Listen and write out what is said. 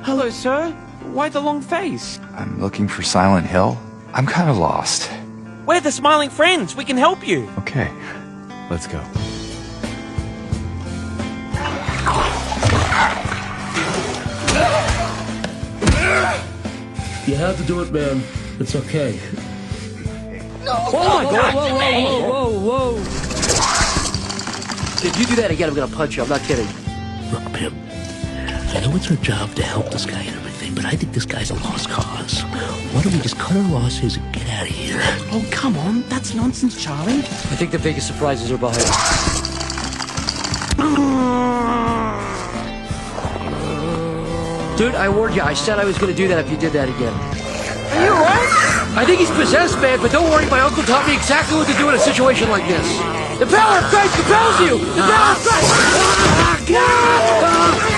Hello, sir. Why the long face? I'm looking for Silent Hill. I'm kind of lost. We're the Smiling Friends. We can help you. Okay, let's go. You had to do it, man. It's okay. No! Oh my God! Whoa. If you do that again, I'm gonna punch you. I'm not kidding. Look, Pim, I know it's our job to help this guy and everything, but I think this guy's a lost cause. Why don't we just cut our losses and get out of here? Oh, come on. That's nonsense, Charlie. I think the biggest surprises are behind us. Dude, I warned you. I said I was gonna do that if you did that again. Are you alright? I think he's possessed, man, but don't worry, my uncle taught me exactly what to do in a situation like this. The power of Christ compels you! The power of Christ!